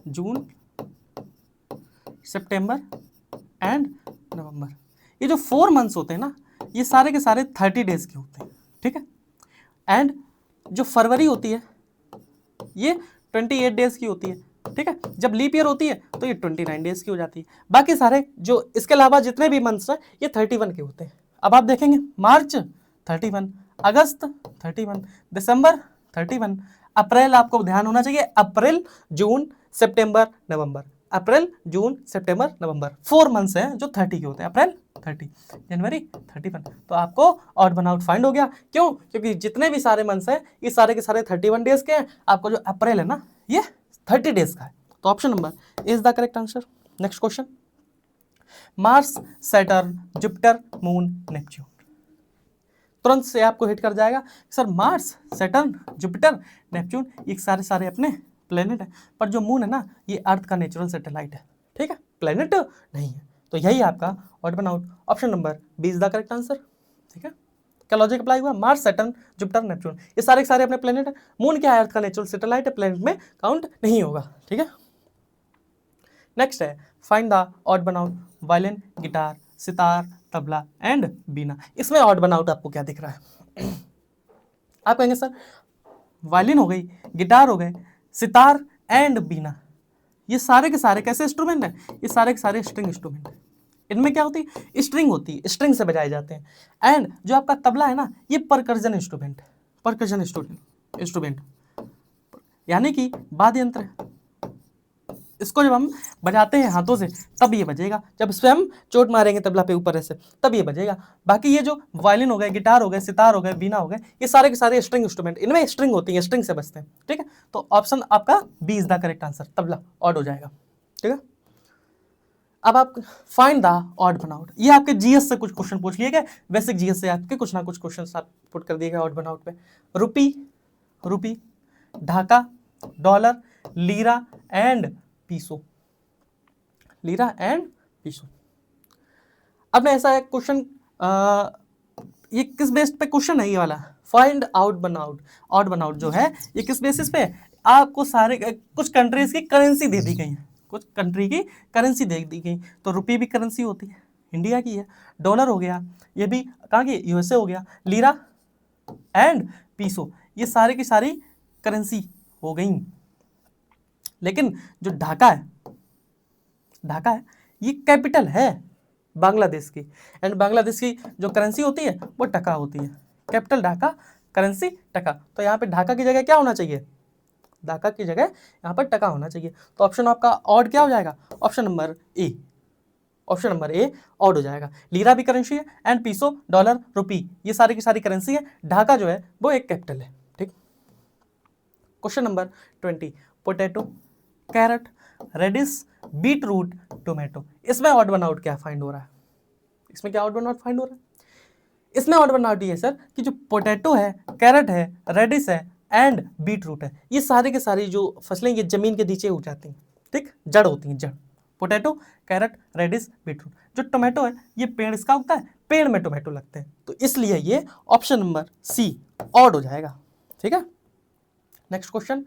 जून, सितंबर एंड नवंबर, ये जो 4 मंथ्स होते हैं ना, ये सारे के सारे 30 डेज के होते हैं। ठीक है, एंड जो फरवरी होती है ये 28 डेज की होती है। ठीक है, जब लीप ईयर होती है तो ये 29 डेज की हो जाती है। बाकी सारे जो इसके अलावा जितने भी मंथ्स हैं ये 31 के होते हैं। अब आप देखेंगे मार्च 31, अगस्त 31, दिसंबर 31, अप्रैल, आपको ध्यान होना चाहिए, अप्रैल, जून, सितंबर, नवंबर अप्रैल, जून, सितंबर, नवंबर, 4 मंथ्स हैं जो 30 के होते हैं। अप्रैल 30, जनवरी 31। तो आपको ऑड वन आउट फाइंड हो गया। क्यों? क्योंकि जितने भी सारे मंथ्स हैं ये सारे के सारे 31 डेज के हैं। आपको जो अप्रैल है ना ये 30 डेज का है। तो option number is the correct answer. Next question, Mars, Saturn, Jupiter, moon, Neptune. तुरंत से आपको हिट कर जाएगा sir Mars, Saturn, Jupiter, Neptune ये सारे सारे अपने प्लेनेट है, पर जो मून है ना ये अर्थ का नेचुरल सैटेलाइट है। ठीक है, प्लेनेट नहीं है। तो यही आपका odd one out option number b is the correct answer. ठीक है, क्या लॉजिक अप्लाई हुआ? मार्स, सैटर्न, जुपिटर, नेपच्यून ये सारे के सारे अपने प्लेनेट है। मून क्या है? अर्थ का नेचुरल सैटेलाइट है, प्लेनेट में काउंट नहीं होगा। ठीक है, नेक्स्ट है find the odd one out violin, guitar, sitar, tabla and veena. इसमें ऑड वन आउट आपको क्या दिख रहा है? आप कहेंगे सर वायलिन हो गई, गिटार हो गए, सितार एंड बीना, ये सारे के सारे कैसे इंस्ट्रूमेंट हैं? ये सारे के सारे स्ट्रिंग इंस्ट्रूमेंट हैं। इनमें क्या होती है? स्ट्रिंग होती है, स्ट्रिंग से बजाए जाते हैं। एंड जो आपका तबला है ना ये परकर्जन इंस्ट्रूमेंट है, परकर्जन इंस्ट्रूमेंट यानी कि वाद्य यंत्र है। इसको जब हम बजाते हैं हाथों से तब ये बजेगा, जब इस पर हम चोट मारेंगे तबला पे ऊपर ऐसे तब ये बजेगा। बाकी ये जो वायलिन हो गए, गिटार हो गए, सितार हो गए, बीना हो गए, ये सारे के सारे स्ट्रिंग इंस्ट्रूमेंट, इनमें स्ट्रिंग होती है, स्ट्रिंग से बजते हैं। ठीक है, तो ऑप्शन आपका b is the correct answer, tabla odd हो जाएगा। ठीक है, अब आप find the odd one out. ये आपके जीएस से कुछ क्वेश्चन पूछ लिए गए, बेसिक जीएस से आपके कुछ ना कुछ क्वेश्चन आप पुट कर दिए गए ऑड वन आउट पे। Rupee, Dhaka, dollar, lira and peso, lira and peso. अब ना ऐसा एक क्वेश्चन, ये किस बेस्ड पे क्वेश्चन है ये वाला? Find out one out, odd one out जो है ये किस बेसिस पे? आपको सारे कुछ कंट्रीज की करेंसी दे दी गई है, कुछ कंट्री की करेंसी दे दी गई। तो रुपये भी करेंसी होती है, इंडिया की है। डॉलर हो गया, ये भी कहाँ की? यूएसए हो गया। लीरा एंड पीसो ये सारे की सारी करेंसी हो गई। लेकिन जो ढाका है ये कैपिटल है बांग्लादेश की, एंड बांग्लादेश की जो करेंसी होती है वो टका होती है। कैपिटल ढाका, करेंसी टका। तो यहाँ पे ढाका की जगह क्या होना चाहिए? ढाका की जगह यहाँ पर टका होना चाहिए। तो ऑप्शन आपका ऑड क्या हो जाएगा? Option number A, option number A odd हो जाएगा। लीरा भी करेंसी है एंड पीसो, डॉलर, रुपी ये सारी की सारी करेंसी है। ढाका जो है वो एक कैपिटल है। ठीक, question number 20, potato, carrot, radish, beet root, tomato. इसमें ऑड वन आउट क्या फाइंड हो रहा है? इसमें क्या ऑड वन आउट फाइंड हो रहा है? इसमें ऑड वन आउट ये है सर कि जो पोटैटो है, कैरेट है, रेडिस है एंड बीट रूट है, ये सारे के सारी जो फसलें ये जमीन के नीचे उग जाती हैं। ठीक, जड़ होती हैं, जड़। Potato, carrot, radish, beet root. जो टोमेटो है ये पेड़ इसका उगता है, पेड़ में टोमेटो लगते हैं। तो इसलिए ये ऑप्शन नंबर सी ऑड हो जाएगा। ठीक है, next question,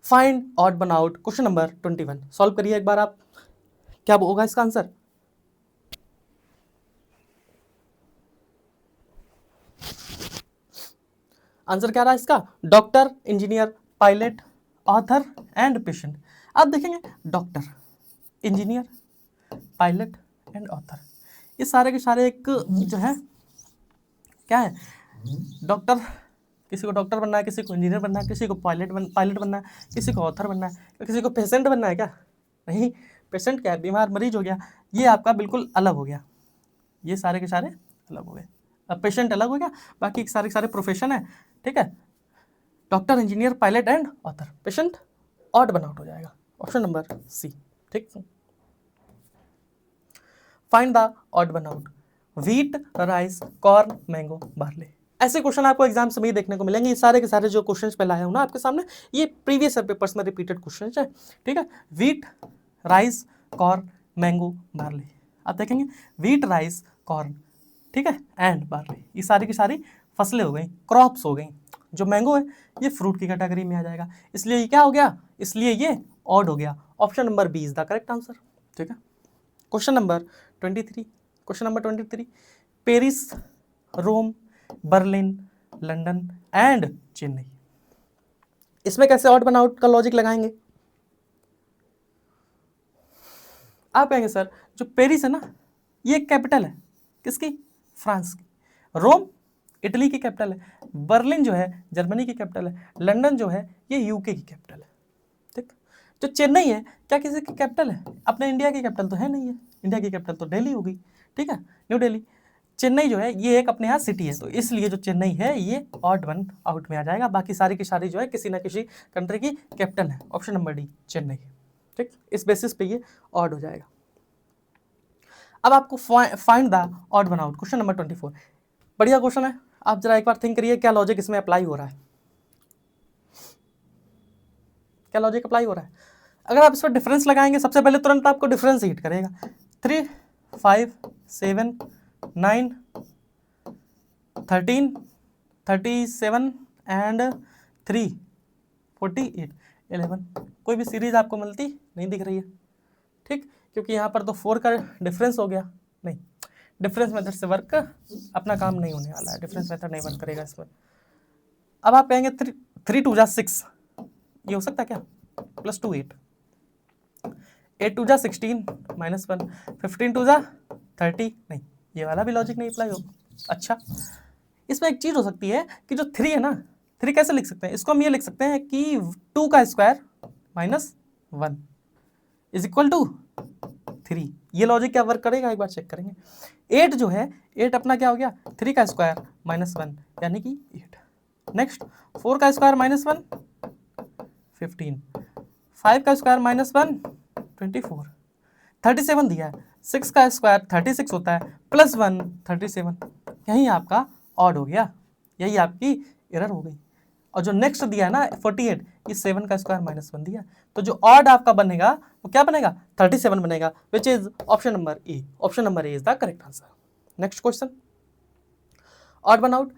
find odd one out, question number 21। Solve करिए एक बार आप, क्या होगा इसका आंसर? आंसर क्या रहा इसका? Doctor, engineer, pilot, author and patient. आप देखेंगे doctor, engineer, pilot and author ये सारे के सारे एक जो है क्या है? डॉक्टर, किसी को डॉक्टर बनना है, किसी को इंजीनियर बनना है, किसी को पायलट बनना है, किसी को ऑथर बनना है, किसी को पेशेंट बनना है क्या? नहीं, पेशेंट क्या है? बीमार मरीज हो गया। ये आपका बिल्कुल अलग हो गया, ये सारे के सारे अलग हो गए। अब पेशेंट अलग हो गया, बाकी सारे के सारे प्रोफेशन है। ठीक है, doctor, engineer, pilot and author. Patient odd one out हो जाएगा, ऑप्शन नंबर सी। ठीक, find the odd one out, wheat, rice, corn, mango, barley. ऐसे क्वेश्चन आपको एग्जाम में ही देखने को मिलेंगे। ये सारे के सारे जो क्वेश्चंस पे लाया हूं ना आपके सामने, ये प्रीवियस पेपर्स में रिपीटेड क्वेश्चंस है। ठीक है, wheat, rice, corn, mango, barley. आप देखेंगे व्हीट, राइस, कॉर्न, ठीक है, एंड बार्ले ये सारी की सारी फसलें हो गई, क्रॉप्स हो गई। जो मैंगो है ये फ्रूट की कैटेगरी में आ जाएगा, इसलिए ये क्या हो गया? इसलिए ये ऑड हो गया। Option number b is the correct answer. ठीक है, question number 23, Paris, Rome, Berlin, London and Chennai. इसमें कैसे ऑड वन आउट का लॉजिक लगाएंगे? आप कहेंगे सर जो पेरिस है ना ये कैपिटल है किसकी? फ्रांस की। रोम इटली की कैपिटल है, बर्लिन जो है जर्मनी की कैपिटल है, लंदन जो है ये यूके की कैपिटल है। ठीक, जो चेन्नई है क्या किसी की कैपिटल है? अपने इंडिया की कैपिटल तो है नहीं है, इंडिया की कैपिटल तो दिल्ली होगी, ठीक है, न्यू दिल्ली। चेन्नई जो है ये एक अपने यहाँ सिटी है, तो इसलिए जो चेन्नई है ये ऑड वन आउट में आ जाएगा। बाकी सारी की सारी जो है किसी ना किसी कंट्री की कैपिटल है। ऑप्शन नंबर डी चेन्नई, ठीक, इस बेसिस पे ये ऑड हो जाएगा। अब आपको find the odd one out, question number 24। बढ़िया क्वेश्चन है, आप जरा एक बार थिंक करिए क्या लॉजिक इसमें अप्लाई हो रहा है, क्या लॉजिक अप्लाई हो रहा है। अगर आप इस पर डिफरेंस लगाएंगे सबसे पहले तुरंत आपको डिफरेंस हिट करेगा। 3, 5, 7, 9, 13, 37 एंड 3, 48, 11। कोई भी सीरीज आपको मिलती नहीं दिख रही है, ठीक, क्योंकि यहाँ पर तो 4 का डिफरेंस हो गया। नहीं, डिफरेंस मेथड से वर्क अपना काम नहीं होने वाला है, डिफरेंस मेथड नहीं वर्क करेगा इसमें। अब आप कहेंगे 3 2 जा 6, ये हो सकता है क्या? प्लस 2 8, 8 2 जा 16 -1, 15 2 जा 30, नहीं, ये वाला भी लॉजिक नहीं अप्लाई होगा। अच्छा, इसमें एक चीज हो सकती है कि जो 3 है ना, 3 कैसे लिख सकते हैं? इसको हम ये लिख सकते हैं कि 2 का स्क्वायर -1 इज इक्वल टू 3। ये लॉजिक क्या वर्क करेगा एक बार चेक करेंगे। 8 जो है, 8 अपना क्या हो गया? 3 का स्क्वायर -1 यानी कि 8। नेक्स्ट 4 का स्क्वायर -1 15, 5 का स्क्वायर -1 24, 37 दिया है, 6 का स्क्वायर 36 होता है, +1 37, यही आपका ऑड हो गया, यही आपकी एरर हो गई। और जो नेक्स्ट दिया है ना 48, ये 7 का स्क्वायर -1 दिया, तो जो ऑड आपका बनेगा वो क्या बनेगा? 37 बनेगा, which is option number A. Option number A is the correct answer. Next question, odd one out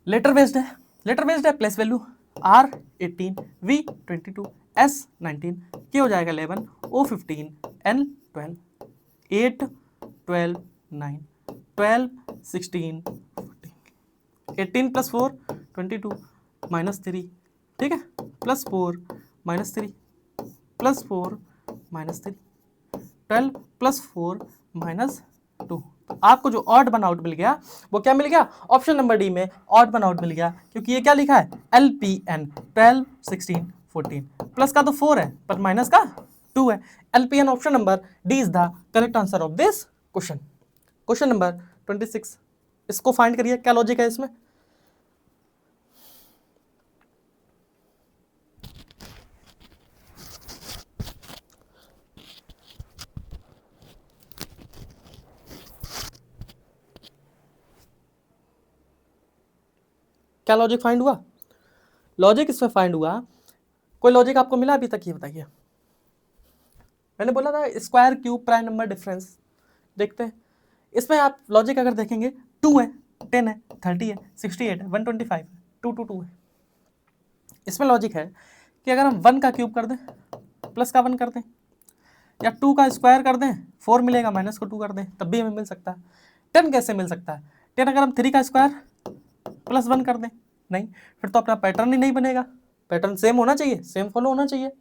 later based है, लेटर बेस्ड है, place value R 18, V 22, S 19, K हो जाएगा 11, O 15, N 12, 8 12 9, 12 16 14, 18 + 4 22 -3, ठीक है, +4 -3 +4 -3, 12 + 4 -2। तो आपको जो ऑड वन आउट मिल गया वो क्या मिल गया? ऑप्शन नंबर डी में ऑड वन आउट मिल गया, क्योंकि ये क्या लिखा है? LPN 12 16 14, प्लस का तो 4 है पर माइनस का 2 है। LPN option number D is the correct answer of this question. Question number 26, इसको फाइंड करिए क्या लॉजिक है इसमें। क्या लॉजिक फाइंड हुआ? लॉजिक इसमें फाइंड हुआ, कोई लॉजिक आपको मिला अभी तक? ये बताइए। मैंने बोला था square cube prime number difference, देखते हैं इसमें आप लॉजिक अगर देखेंगे 2 है, 10 है, 30 है, 68 है, 125 है, 2 2 2 है। इसमें लॉजिक है कि अगर हम 1 का क्यूब कर दें, प्लस का 1 कर दें, या 2 का स्क्वायर कर दें, 4 मिलेगा, माइनस को 2 कर दें, तब भी हमें मिल सकता है। 10 कैसे मिल सकता है? 10 अगर हम 3 का स्क्वायर प्लस 1 कर दें, नहीं, फिर तो अपना पैटर्न ही नहीं बनेगा, पैटर्न सेम होना चाहिए, सेम फॉलो होना चाहिए।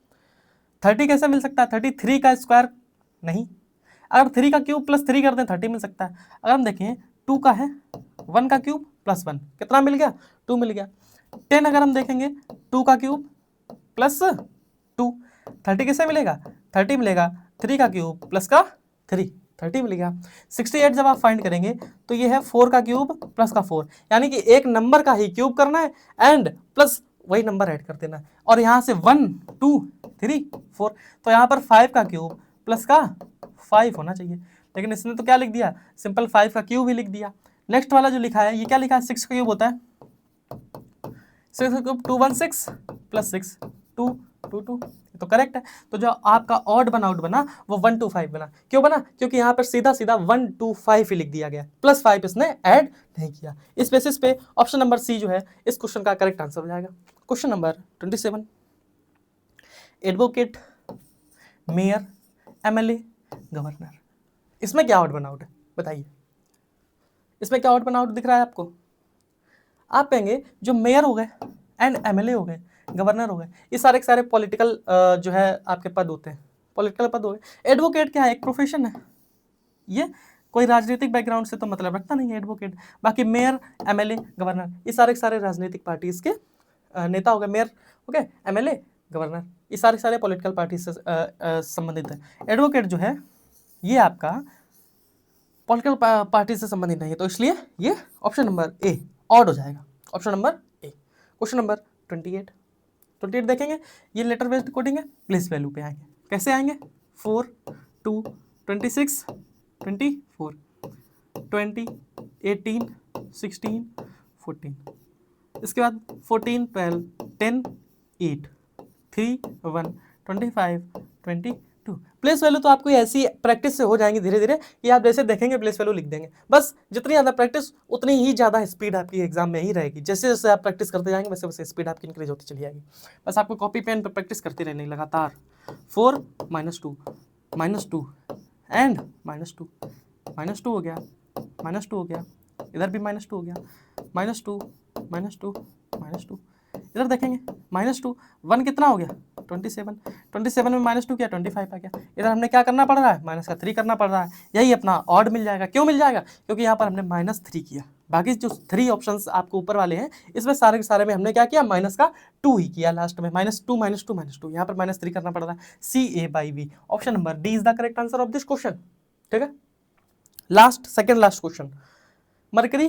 30 कैसे मिल सकता है? 33 का स्क्वायर नहीं, अगर 3 का क्यूब प्लस 3 कर दें 30 मिल सकता है। अगर हम देखें 2 का है, 1 का क्यूब प्लस 1 कितना मिल गया? 2 मिल गया। 10 अगर हम देखेंगे 2 का क्यूब प्लस 2, 30 कैसे मिलेगा? 30 मिलेगा, 3 का क्यूब प्लस का 3, 30 मिलेगा। 68 जब आप फाइंड करेंगे तो ये है 4 का क्यूब प्लस का 4, यानी कि एक नंबर का ही क्यूब करना है एंड प्लस वही नंबर ऐड कर देना है, और यहाँ से 1 2 3 4, तो यहाँ पर 5 का क्यूब प्लस का 5 होना चाहिए, लेकिन इसने तो क्या लिख दिया? सिंपल 5 का क्यूब ही लिख दिया। नेक्स्ट वाला जो लिखा है ये क्या लिखा है? 6 का क्यूब होता है, 6 का क्यूब 216 प्लस 6 2 2 2, तो करेक्ट है। तो जो आपका ऑड वन आउट बना वो 125 बना, क्यों बना? क्योंकि यहाँ पर सीधा सीधा 125 ही लिख दिया गया, प्लस 5 इसने ऐड नहीं किया। इस बेसिस पे ऑप्शन नंबर सी जो है इस क्वेश्चन का करेक्ट आंसर हो जाएगा। Question number 27, advocate, mayor, MLA, governor, इसमें क्या ऑड वन आउट है बताइए? इसमें क्या ऑड वन आउट दिख रहा है आपको? आप कहेंगे जो मेयर हो गए एंड MLA हो गए, गवर्नर हो गए, ये सारे के सारे पॉलिटिकल जो है आपके पद होते हैं, पॉलिटिकल पद हो गए। एडवोकेट क्या है? एक प्रोफेशन है, ये कोई राजनीतिक बैकग्राउंड से तो मतलब रखता नहीं है एडवोकेट। बाकी मेयर, MLA, गवर्नर, ये सारे के सारे राजनीतिक पार्टीज के नेता हो गए। मेयर हो गए, MLA, गवर्नर, ये सारे पॉलिटिकल पार्टी से संबंधित है। एडवोकेट जो है ये आपका पॉलिटिकल पार्टी से संबंधित नहीं है, तो इसलिए ये ऑप्शन नंबर ए ऑड हो जाएगा, option number A. Question number 28 देखेंगे, ये लेटर बेस्ड कोडिंग है, प्लेस वैल्यू पे आएंगे। कैसे आएंगे? 4, 2, 26, 24, 20, 18, 16, 14, इसके बाद 14, 12, 10, 8, 3, 1, 25, 22। प्लेस वैल्यू तो आपको ऐसी प्रैक्टिस से हो जाएंगे धीरे धीरे, ये आप जैसे देखेंगे प्लेस वैल्यू लिख देंगे। बस जितनी ज़्यादा प्रैक्टिस उतनी ही ज़्यादा स्पीड आपकी एग्जाम में ही रहेगी। जैसे जैसे आप प्रैक्टिस करते जाएंगे वैसे वैसे स्पीड आपकी इंक्रीज होती चली जाएगी। बस आपको कॉपी पेन पर प्रैक्टिस करती रहनी लगातार। 4, -2, -2 एंड -2, -2 हो गया, -2 हो गया, इधर भी -2 हो गया, -2, -2, -2, इधर देखेंगे -2, 1 कितना हो गया? 27, 27 में -2 किया 25 आ गया। इधर हमने क्या करना पड़ रहा है? माइनस का 3 करना पड़ रहा है, यही अपना ऑड मिल जाएगा। क्यों मिल जाएगा? क्योंकि यहाँ पर हमने -3 किया। बाकी जो 3 ऑप्शंस आपको ऊपर वाले हैं इसमें सारे के सारे में हमने क्या किया? माइनस का 2 ही किया लास्ट में, -2, -2, -2, यहाँ पर -3 करना पड़ रहा है। CA/B, option number D is the correct answer of this question. ठीक है, second last question, Mercury,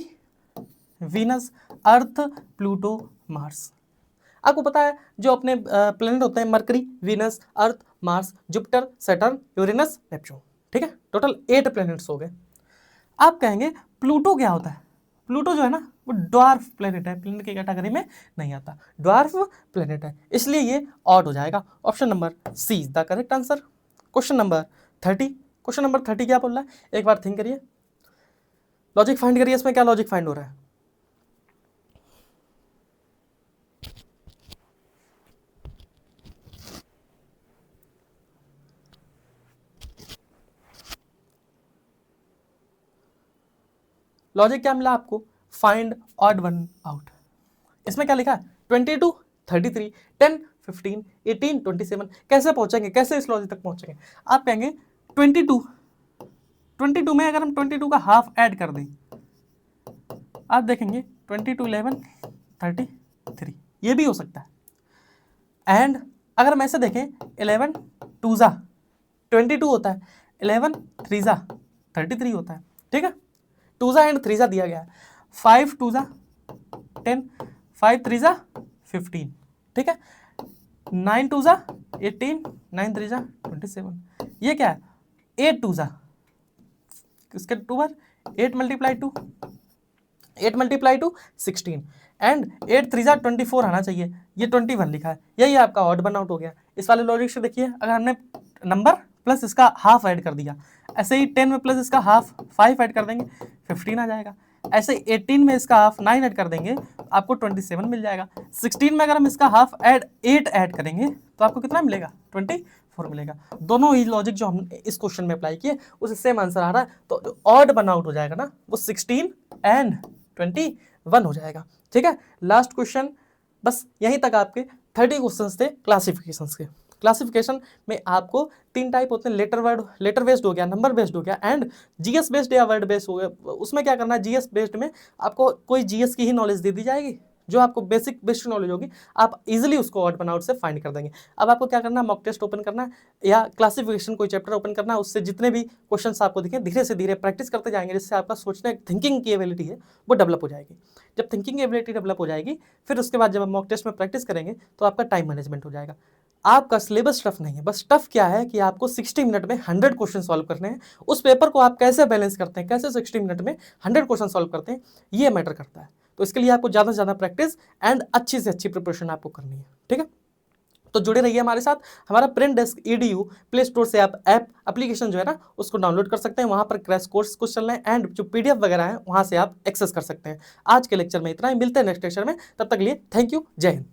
Venus, Earth, Pluto, Mars. आपको पता है जो अपने प्लेनेट होते हैं Mercury, Venus, Earth, Mars, Jupiter, Saturn, Uranus, Neptune. ठीक है, टोटल 8 प्लेनेट्स हो गए। आप कहेंगे प्लूटो क्या होता है? प्लूटो जो है ना वो ड्वार्फ प्लेनेट है, प्लेनेट की कैटेगरी में नहीं आता, ड्वार्फ प्लेनेट है, इसलिए ये ऑड हो जाएगा। Option number C is the correct answer. Question number 30 क्या बोल रहा है? एक बार थिंक करिए, लॉजिक फाइंड करिए, इसमें क्या लॉजिक फाइंड हो रहा है? लॉजिक क्या मिला आपको? Find odd one out. इसमें क्या लिखा है? 22, 33, 10, 15, 18, 27। कैसे पहुंचेंगे? कैसे इस लॉजिक तक पहुंचेंगे? आप कहेंगे 22 में अगर हम 22 का हाफ ऐड कर दें, आप देखेंगे 22, 11, 33, ये भी हो सकता है। एंड अगर हम ऐसे देखें 11 2 22 होता है, 11 3 33 होता है। ठीक है, 2 एंड 3 दिया गया है। 5 2 10, 5 3 15। ठीक है, 9 2 18, 9 3 27। ये क्या है? 8 2 इसके 2 बार 8 मल्टीप्लाई टू 16 एंड 8 3 24 आना चाहिए, ये 21 लिखा है, यही आपका ऑड वन आउट हो गया। इस वाले लॉजिक से देखिए, अगर हमने नंबर प्लस इसका हाफ ऐड कर दिया, ऐसे ही 10 में प्लस इसका हाफ 5 ऐड कर देंगे 15 आ जाएगा। ऐसे 18 में इसका हाफ 9 ऐड कर देंगे आपको 27 मिल जाएगा। 16 में अगर हम इसका हाफ 8 ऐड करेंगे तो आपको कितना मिलेगा? 24 मिलेगा। दोनों ही लॉजिक जो हम इस क्वेश्चन में अप्लाई किए उससे सेम आंसर आ रहा है, तो ऑड वन आउट हो जाएगा ना, वो 16 एंड 21 हो जाएगा। ठीक है, लास्ट क्वेश्चन, बस यहीं तक आपके 30 क्वेश्चंस थे क्लासिफिकेशंस के। क्लासिफिकेशन में आपको 3 टाइप होते हैं, लेटर बेस्ड हो गया, नंबर बेस्ड हो गया एंड जीएस बेस्ड या वर्ड बेस्ड हो गया। उसमें क्या करना है, जीएस बेस्ड में आपको कोई जीएस की ही नॉलेज दे दी जाएगी, जो आपको बेसिक नॉलेज होगी, आप इजीली उसको ऑड वन आउट से फाइंड कर देंगे। अब आपको क्या करना है, मॉक टेस्ट ओपन करना है या क्लासिफिकेशन कोई चैप्टर ओपन करना है, उससे जितने भी क्वेश्चंस आपको दिखें धीरे से धीरे प्रैक्टिस करते जाएंगे, जिससे आपका सोचने थिंकिंग की एबिलिटी है वो डेवलप हो जाएगी। जब थिंकिंग एबिलिटी डेवलप हो जाएगी, फिर उसके बाद जब आप मॉक टेस्ट में प्रैक्टिस करेंगे तो आपका टाइम मैनेजमेंट हो जाएगा। आपका सिलेबस टफ नहीं है, बस टफ क्या है कि आपको 60 मिनट में 100 क्वेश्चन सॉल्व करने हैं। उस पेपर को आप कैसे बैलेंस करते हैं, कैसे 60 मिनट में 100 क्वेश्चन सॉल्व करते हैं, ये मैटर करता है। तो इसके लिए आपको ज़्यादा से ज़्यादा प्रैक्टिस एंड अच्छी से अच्छी प्रिपरेशन आपको करनी है। ठीक है, तो जुड़े रहिए हमारे साथ। हमारा BrainDesk EDU प्ले स्टोर से आप एप्लीकेशन जो है ना उसको डाउनलोड कर सकते हैं, वहाँ पर क्रैश कोर्स कुछ चल रहे हैं एंड जो PDF वगैरह है वहाँ से आप एक्सेस कर सकते हैं। आज के लेक्चर में इतना ही, मिलते हैं नेक्स्ट लेक्चर में, तब तक लिए थैंक यू, जय हिंद।